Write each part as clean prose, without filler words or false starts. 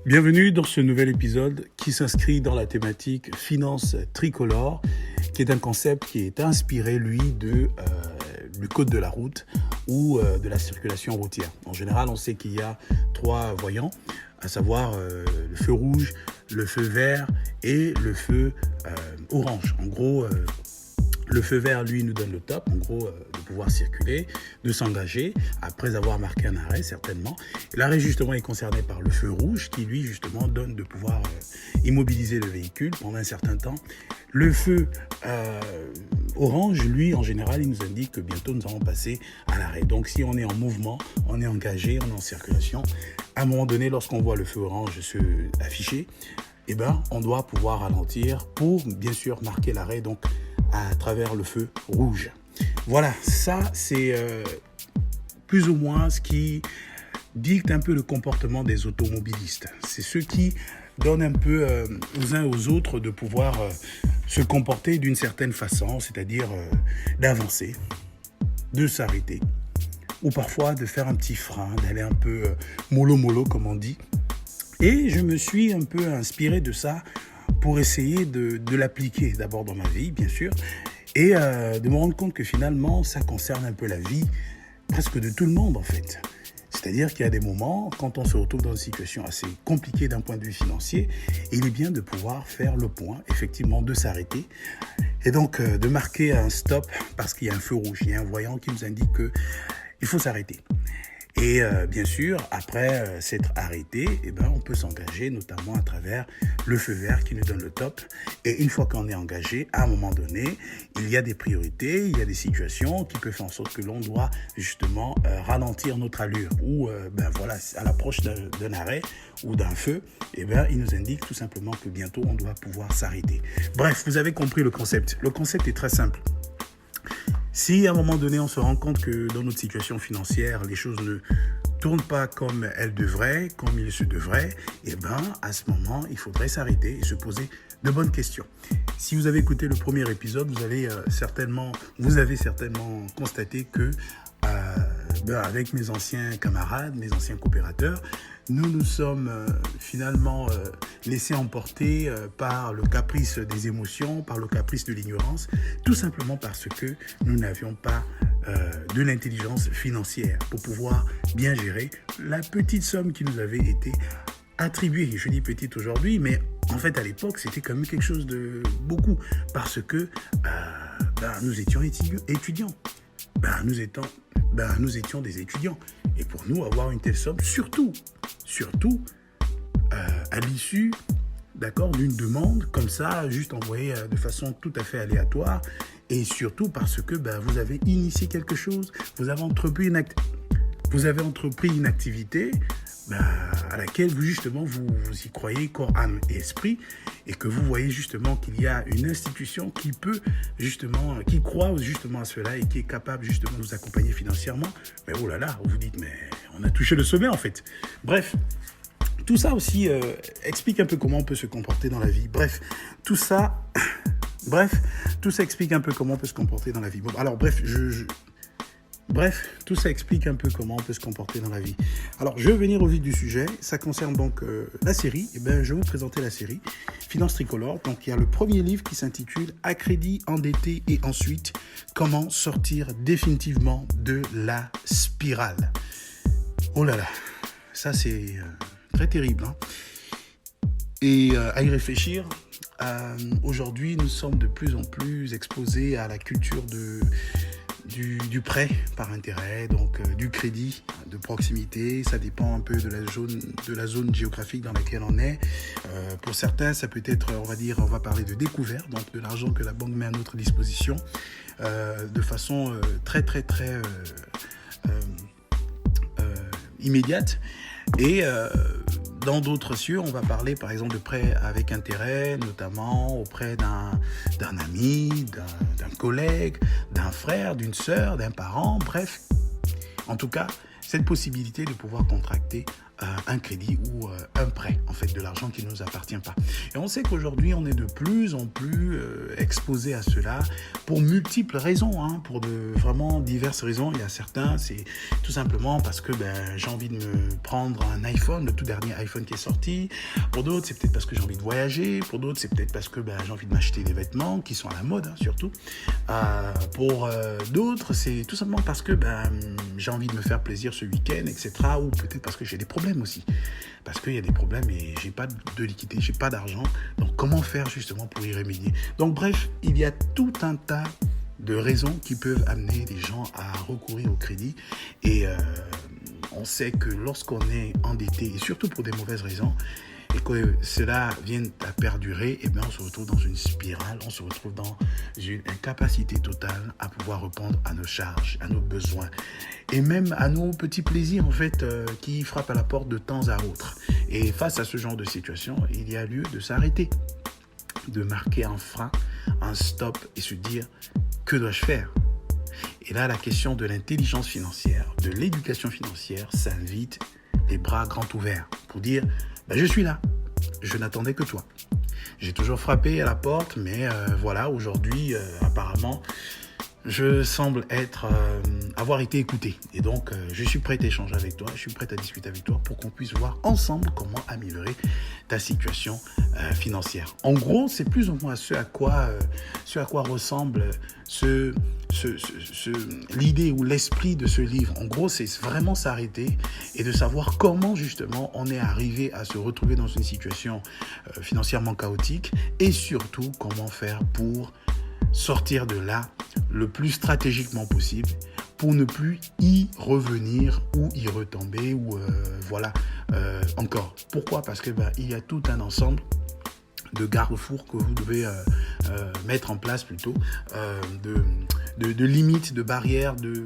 Bienvenue dans ce nouvel épisode qui s'inscrit dans la thématique finance tricolore, qui est un concept qui est inspiré, lui, du code de la route ou de la circulation routière. En général, on sait qu'il y a 3 voyants, à savoir le feu rouge, le feu vert et le feu orange. En gros, le feu vert, lui, nous donne le top, en gros, de pouvoir circuler, de s'engager, après avoir marqué un arrêt, certainement. Et l'arrêt, justement, est concerné par le feu rouge, qui, lui, justement, donne de pouvoir immobiliser le véhicule pendant un certain temps. Le feu orange, lui, en général, il nous indique que bientôt, nous allons passer à l'arrêt. Donc, si on est en mouvement, on est engagé, on est en circulation, à un moment donné, lorsqu'on voit le feu orange se afficher, eh ben, on doit pouvoir ralentir pour, bien sûr, marquer l'arrêt, donc, à travers le feu rouge. Voilà, ça c'est plus ou moins ce qui dicte un peu le comportement des automobilistes. C'est ce qui donne un peu aux uns et aux autres de pouvoir se comporter d'une certaine façon, c'est-à-dire d'avancer, de s'arrêter, ou parfois de faire un petit frein, d'aller un peu mollo comme on dit. Et je me suis un peu inspiré de ça pour essayer de l'appliquer d'abord dans ma vie, bien sûr, et de me rendre compte que finalement, ça concerne un peu la vie presque de tout le monde, en fait. C'est-à-dire qu'il y a des moments, quand on se retrouve dans une situation assez compliquée d'un point de vue financier, il est bien de pouvoir faire le point, effectivement, de s'arrêter, et donc de marquer un stop, parce qu'il y a un feu rouge, il y a un voyant qui nous indique qu'il faut s'arrêter. Et bien sûr, après s'être arrêté, eh ben, on peut s'engager notamment à travers le feu vert qui nous donne le top. Et une fois qu'on est engagé, à un moment donné, il y a des priorités, il y a des situations qui peuvent faire en sorte que l'on doit justement ralentir notre allure. Ou voilà, à l'approche d'un arrêt ou d'un feu, eh ben, il nous indique tout simplement que bientôt on doit pouvoir s'arrêter. Bref, vous avez compris le concept. Le concept est très simple. Si à un moment donné, on se rend compte que dans notre situation financière, les choses ne tournent pas comme elles devraient, comme il se devrait, eh ben, à ce moment, il faudrait s'arrêter et se poser de bonnes questions. Si vous avez écouté le premier épisode, vous avez certainement constaté que avec mes anciens camarades, mes anciens coopérateurs, nous nous sommes finalement laissés emporter par le caprice des émotions, par le caprice de l'ignorance, tout simplement parce que nous n'avions pas de l'intelligence financière pour pouvoir bien gérer la petite somme qui nous avait été attribuée. Je dis petite aujourd'hui, mais en fait à l'époque c'était quand même quelque chose de beaucoup parce que nous étions étudiants. Nous étions des étudiants. Et pour nous, avoir une telle somme, surtout à l'issue, d'une demande comme ça, juste envoyée de façon tout à fait aléatoire, et surtout parce que vous avez initié quelque chose, vous avez entrepris une activité à laquelle vous y croyez corps, âme et esprit, et que vous voyez justement qu'il y a une institution qui croit justement à cela et qui est capable justement de nous accompagner financièrement. Mais oh là là, vous vous dites, mais on a touché le sommet en fait. Bref, tout ça aussi explique un peu comment on peut se comporter dans la vie. Bref, tout ça explique un peu comment on peut se comporter dans la vie. Bon, alors Bref, tout ça explique un peu comment on peut se comporter dans la vie. Alors, je vais venir au vif du sujet. Ça concerne donc la série. Je vais vous présenter la série Finance tricolore. Donc, il y a le premier livre qui s'intitule « À crédit, endetté et ensuite, comment sortir définitivement de la spirale ». Oh là là, ça c'est très terrible. Hein. Et à y réfléchir, aujourd'hui, nous sommes de plus en plus exposés à la culture du prêt par intérêt, donc du crédit de proximité. Ça dépend un peu de la zone géographique dans laquelle on est. Pour certains, ça peut être, on va parler de découvert, donc de l'argent que la banque met à notre disposition de façon très immédiate. Et dans d'autres cieux, on va parler par exemple de prêts avec intérêt, notamment auprès d'un ami, d'un collègue, d'un frère, d'une sœur, d'un parent, bref. En tout cas, cette possibilité de pouvoir contracter un crédit ou un prêt, en fait, de l'argent qui ne nous appartient pas. Et on sait qu'aujourd'hui, on est de plus en plus exposé à cela pour multiples raisons, hein, pour vraiment diverses raisons. Il y a certains, c'est tout simplement parce que j'ai envie de me prendre un iPhone, le tout dernier iPhone qui est sorti. Pour d'autres, c'est peut-être parce que j'ai envie de voyager. Pour d'autres, c'est peut-être parce que j'ai envie de m'acheter des vêtements qui sont à la mode, hein, surtout. Pour d'autres, c'est tout simplement parce que j'ai envie de me faire plaisir ce week-end, etc. Ou peut-être parce que j'ai des problèmes aussi. Parce qu'il y a des problèmes et j'ai pas de liquidité, j'ai pas d'argent. Donc, comment faire justement pour y remédier? Donc, bref, il y a tout un tas de raisons qui peuvent amener les gens à recourir au crédit. Et on sait que lorsqu'on est endetté, et surtout pour des mauvaises raisons, et que cela vienne à perdurer, et on se retrouve dans une spirale, on se retrouve dans une incapacité totale à pouvoir répondre à nos charges, à nos besoins, et même à nos petits plaisirs en fait qui frappent à la porte de temps à autre. Et face à ce genre de situation, il y a lieu de s'arrêter, de marquer un frein, un stop et se dire que dois-je faire? Et là, la question de l'intelligence financière, de l'éducation financière s'invite les bras grands ouverts pour dire je suis là, je n'attendais que toi. J'ai toujours frappé à la porte, mais voilà, aujourd'hui, apparemment, je semble avoir été écouté. Et donc, je suis prêt à échanger avec toi, je suis prêt à discuter avec toi pour qu'on puisse voir ensemble comment améliorer ta situation financière. En gros, c'est plus ou moins ce à quoi ressemble l'idée ou l'esprit de ce livre. En gros, c'est vraiment s'arrêter et de savoir comment justement on est arrivé à se retrouver dans une situation financièrement chaotique et surtout comment faire pour sortir de là le plus stratégiquement possible pour ne plus y revenir ou y retomber ou encore. Pourquoi? Parce que il y a tout un ensemble de garde-fous que vous devez mettre en place plutôt, de limites, de barrières, de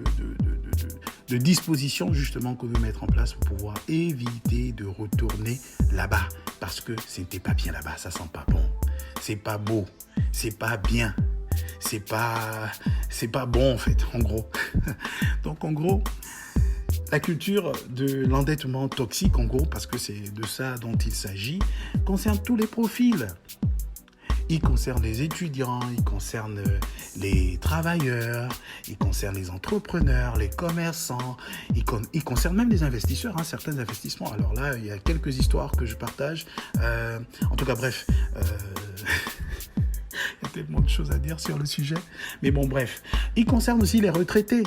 dispositions justement que vous devez mettre en place pour pouvoir éviter de retourner là-bas. Parce que c'était pas bien là-bas, ça sent pas bon, c'est pas beau, c'est pas bien. C'est pas bon en fait, en gros. Donc en gros, la culture de l'endettement toxique, en gros, parce que c'est de ça dont il s'agit, concerne tous les profils. Il concerne les étudiants, il concerne les travailleurs, il concerne les entrepreneurs, les commerçants, il concerne même les investisseurs, hein, certains investissements. Alors là, il y a quelques histoires que je partage. En tout cas, bref... Il y a tellement de choses à dire sur le sujet. Mais bon, bref. Il concerne aussi les retraités.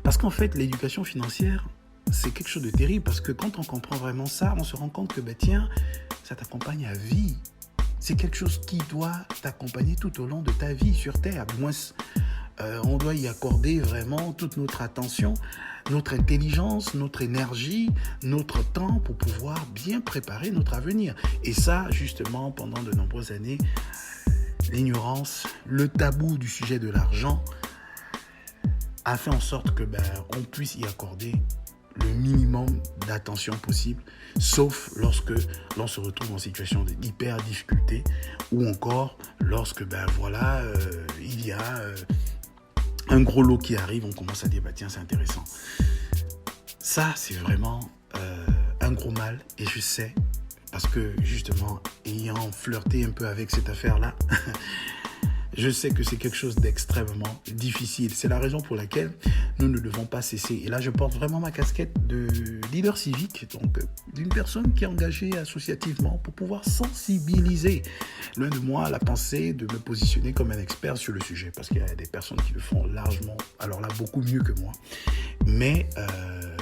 Parce qu'en fait, l'éducation financière, c'est quelque chose de terrible. Parce que quand on comprend vraiment ça, on se rend compte que, ça t'accompagne à vie. C'est quelque chose qui doit t'accompagner tout au long de ta vie sur Terre. Du moins, on doit y accorder vraiment toute notre attention, notre intelligence, notre énergie, notre temps pour pouvoir bien préparer notre avenir. Et ça, justement, pendant de nombreuses années, l'ignorance, le tabou du sujet de l'argent a fait en sorte que on puisse y accorder le minimum d'attention possible, sauf lorsque l'on se retrouve en situation d'hyper difficulté ou encore lorsque il y a un gros lot qui arrive, on commence à dire tiens, c'est intéressant. Ça, c'est vraiment un gros mal et je sais, parce que justement, ayant flirté un peu avec cette affaire-là, je sais que c'est quelque chose d'extrêmement difficile. C'est la raison pour laquelle nous ne devons pas cesser. Et là, je porte vraiment ma casquette de leader civique, donc d'une personne qui est engagée associativement pour pouvoir sensibiliser l'un de moi à la pensée de me positionner comme un expert sur le sujet. Parce qu'il y a des personnes qui le font largement, alors là, beaucoup mieux que moi. Mais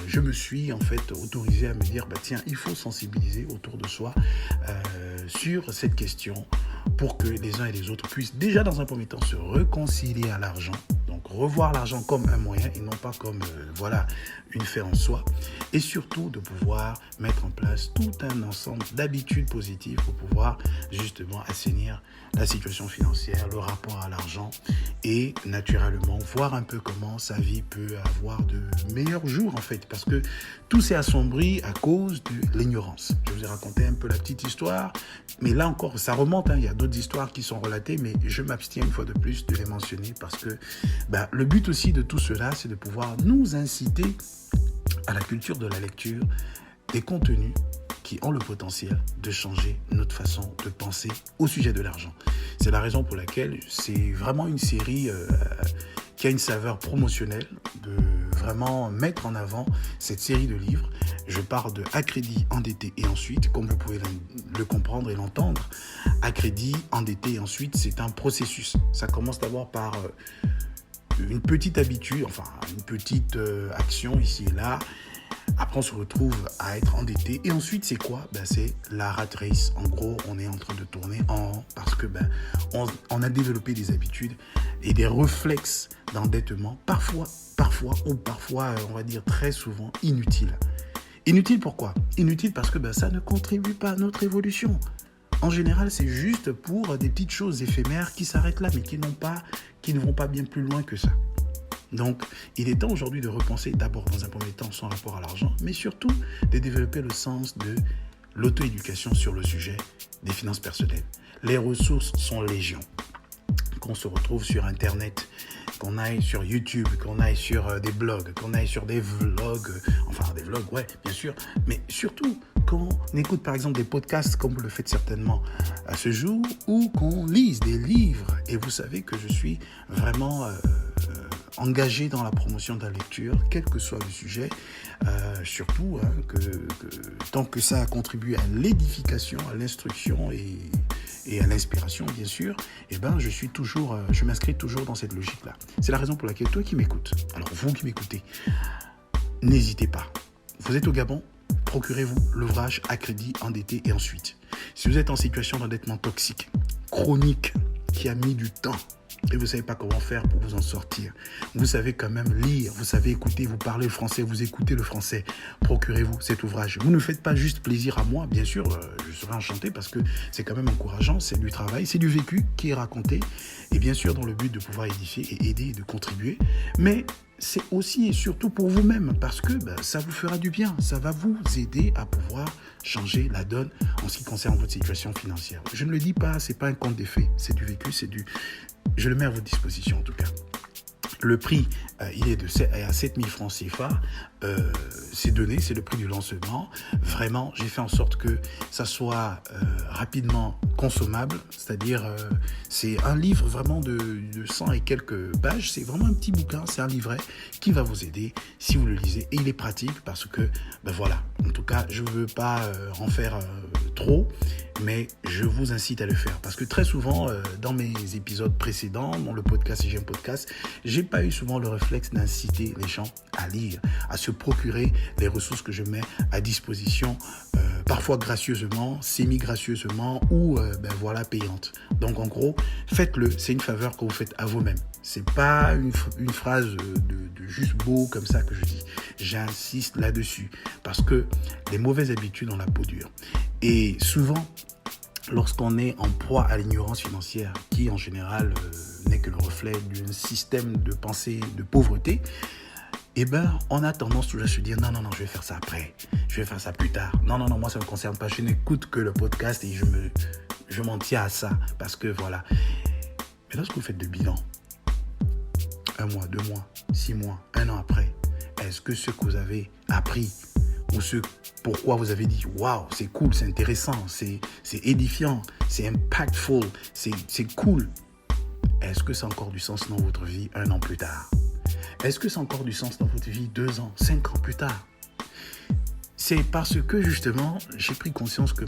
je me suis en fait autorisé à me dire, tiens, il faut sensibiliser autour de soi sur cette question pour que les uns et les autres puissent déjà dans un premier temps se réconcilier à l'argent, donc revoir l'argent comme un moyen et non pas comme une fin en soi, et surtout de pouvoir mettre en place tout un ensemble d'habitudes positives pour pouvoir justement assainir la situation financière, le rapport à l'argent et naturellement voir un peu comment sa vie peut avoir de meilleurs jours en fait, parce que tout s'est assombri à cause de l'ignorance. Je vous ai raconté un peu la petite histoire, mais là encore ça remonte, il y a d'autres histoires qui sont relatées, mais je m'abstiens une fois de plus de les mentionner parce que le but aussi de tout cela, c'est de pouvoir nous inciter à la culture de la lecture, des contenus qui ont le potentiel de changer notre façon de penser au sujet de l'argent. C'est la raison pour laquelle c'est vraiment une série qui a une saveur promotionnelle, de vraiment mettre en avant cette série de livres. Je parle de À crédit, endetté et ensuite, comme vous pouvez le comprendre et l'entendre. À crédit, endetté et ensuite, c'est un processus. Ça commence d'abord par une petite habitude, enfin une petite action ici et là. Après, on se retrouve à être endetté. Et ensuite, c'est quoi? C'est la rat race. En gros, on est en train de tourner en rond parce que on a développé des habitudes et des réflexes d'endettement, parfois, on va dire très souvent, inutiles. Inutile pourquoi? Inutile parce que ça ne contribue pas à notre évolution. En général, c'est juste pour des petites choses éphémères qui s'arrêtent là, mais qui ne vont pas bien plus loin que ça. Donc, il est temps aujourd'hui de repenser d'abord dans un premier temps son rapport à l'argent, mais surtout de développer le sens de l'auto-éducation sur le sujet des finances personnelles. Les ressources sont légion. Qu'on se retrouve sur Internet, qu'on aille sur YouTube, qu'on aille sur des blogs, qu'on aille sur des vlogs, ouais, bien sûr, mais surtout qu'on écoute par exemple des podcasts comme vous le faites certainement à ce jour, ou qu'on lise des livres. Et vous savez que je suis vraiment engagé dans la promotion de la lecture, quel que soit le sujet, surtout que tant que ça contribue à l'édification, à l'instruction et à l'inspiration, bien sûr, je m'inscris toujours dans cette logique-là. C'est la raison pour laquelle toi qui m'écoutes, alors vous qui m'écoutez, n'hésitez pas. Vous êtes au Gabon, procurez-vous l'ouvrage À crédit, endetté et ensuite. Si vous êtes en situation d'endettement toxique, chronique, qui a mis du temps, et vous ne savez pas comment faire pour vous en sortir, vous savez quand même lire, vous savez écouter, vous parlez le français, vous écoutez le français, procurez-vous cet ouvrage. Vous ne faites pas juste plaisir à moi, bien sûr, je serai enchanté parce que c'est quand même encourageant, c'est du travail, c'est du vécu qui est raconté, et bien sûr dans le but de pouvoir édifier et aider, de contribuer, mais c'est aussi et surtout pour vous-même parce que ça vous fera du bien, ça va vous aider à pouvoir changer la donne en ce qui concerne votre situation financière. Je ne le dis pas, c'est pas un conte des faits, c'est du vécu, je le mets à votre disposition en tout cas. Le prix, il est à 7 000 francs CFA. C'est donné, c'est le prix du lancement. Vraiment, j'ai fait en sorte que ça soit rapidement consommable. C'est-à-dire, c'est un livre vraiment de 100 et quelques pages. C'est vraiment un petit bouquin, c'est un livret qui va vous aider si vous le lisez. Et il est pratique parce que, voilà. En tout cas, je ne veux pas en faire trop, mais je vous incite à le faire. Parce que très souvent, dans mes épisodes précédents, dans le podcast Si j'aime podcast, j'ai pas eu souvent le réflexe d'inciter les gens à lire, à se procurer les ressources que je mets à disposition, parfois gracieusement, semi-gracieusement ou payantes. Donc en gros, faites-le, c'est une faveur que vous faites à vous-même. C'est pas une phrase de juste beau comme ça que je dis. J'insiste là-dessus parce que les mauvaises habitudes ont la peau dure. Et souvent, lorsqu'on est en proie à l'ignorance financière, qui en général n'est que le reflet d'un système de pensée de pauvreté, on a tendance toujours à se dire non, je vais faire ça après, je vais faire ça plus tard. Non, moi ça ne me concerne pas, je n'écoute que le podcast et je m'en tiens à ça parce que voilà. Mais lorsque vous faites le bilan, 1 mois, 2 mois, 6 mois, 1 an après, est-ce que ce que vous avez appris ou ce pourquoi vous avez dit waouh, c'est cool, c'est intéressant, c'est édifiant, c'est impactful, c'est cool, est-ce que ça a encore du sens dans votre vie 1 an plus tard? Est-ce que ça a encore du sens dans votre vie 2 ans, 5 ans plus tard? C'est parce que justement, j'ai pris conscience que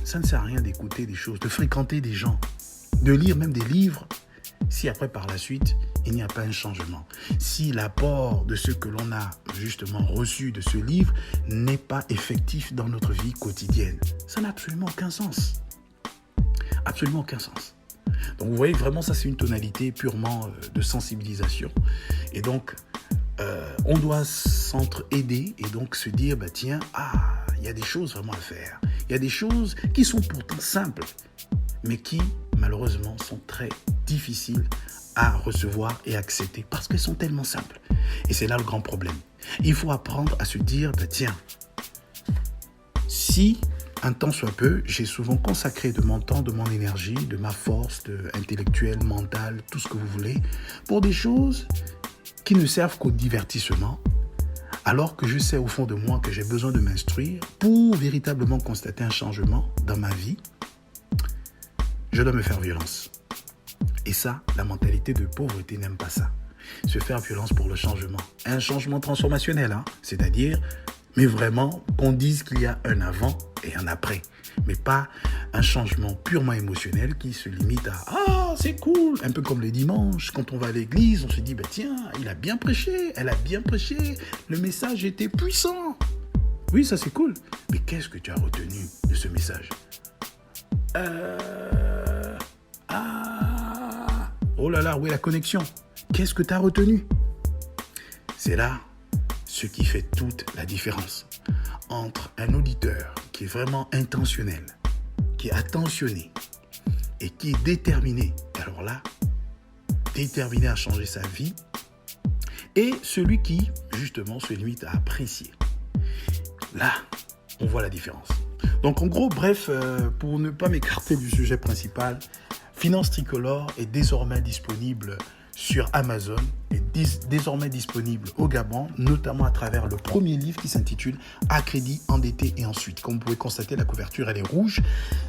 ça ne sert à rien d'écouter des choses, de fréquenter des gens, de lire même des livres, si après par la suite, il n'y a pas un changement. Si l'apport de ce que l'on a justement reçu de ce livre n'est pas effectif dans notre vie quotidienne, ça n'a absolument aucun sens. Absolument aucun sens. Donc vous voyez, vraiment ça c'est une tonalité purement de sensibilisation. Et donc, on doit s'entre-aider et donc se dire, tiens, il y a des choses vraiment à faire. Il y a des choses qui sont pourtant simples, mais qui malheureusement sont très difficiles à recevoir et accepter parce qu'elles sont tellement simples. Et c'est là le grand problème. Il faut apprendre à se dire, tiens, si un temps soit peu, j'ai souvent consacré de mon temps, de mon énergie, de ma force intellectuelle, mentale, tout ce que vous voulez, pour des choses qui ne servent qu'au divertissement, Alors que je sais au fond de moi que j'ai besoin de m'instruire pour véritablement constater un changement dans ma vie, je dois me faire violence. Et ça, la mentalité de pauvreté n'aime pas ça. Se faire violence pour le changement. Un changement transformationnel, c'est-à-dire, mais vraiment, qu'on dise qu'il y a un avant et un après. Mais pas un changement purement émotionnel qui se limite à « Ah, c'est cool !» Un peu comme le dimanche, quand on va à l'église, on se dit « Tiens, il a bien prêché, elle a bien prêché, le message était puissant. » Oui, ça c'est cool. Mais qu'est-ce que tu as retenu de ce message ? Oh là là, où est la connexion ? Qu'est-ce que tu as retenu ? C'est là ce qui fait toute la différence entre un auditeur qui est vraiment intentionnel, qui est attentionné et qui est déterminé, alors là, déterminé à changer sa vie, et celui qui, justement, se limite à apprécier. Là, on voit la différence. Donc, en gros, bref, pour ne pas m'écarter du sujet principal, Finance Tricolore est désormais disponible sur Amazon, est désormais disponible au Gabon, notamment à travers le premier livre qui s'intitule « À crédit, endetté et ensuite ». Comme vous pouvez constater, la couverture, elle est rouge.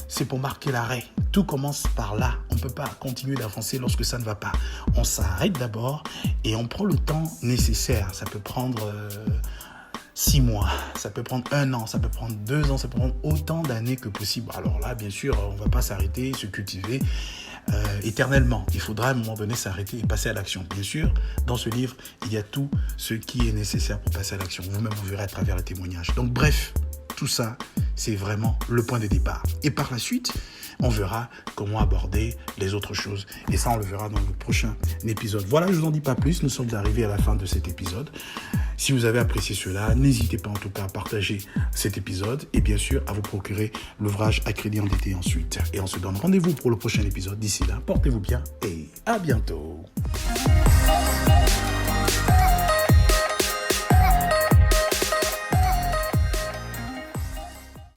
C'est pour marquer l'arrêt. Tout commence par là. On ne peut pas continuer d'avancer lorsque ça ne va pas. On s'arrête d'abord et on prend le temps nécessaire. Ça peut prendre 6 mois, ça peut prendre 1 an, ça peut prendre 2 ans, ça peut prendre autant d'années que possible. Alors là, bien sûr, on ne va pas s'arrêter, se cultiver éternellement. Il faudra à un moment donné s'arrêter et passer à l'action. Bien sûr, dans ce livre, il y a tout ce qui est nécessaire pour passer à l'action. Vous-même, vous verrez à travers le témoignage. Donc bref, tout ça, c'est vraiment le point de départ. Et par la suite, on verra comment aborder les autres choses. Et ça, on le verra dans le prochain épisode. Voilà, je ne vous en dis pas plus. Nous sommes arrivés à la fin de cet épisode. Si vous avez apprécié cela, n'hésitez pas en tout cas à partager cet épisode et bien sûr à vous procurer l'ouvrage À crédit, endetté ensuite. Et on se donne rendez-vous pour le prochain épisode. D'ici là, portez-vous bien et à bientôt.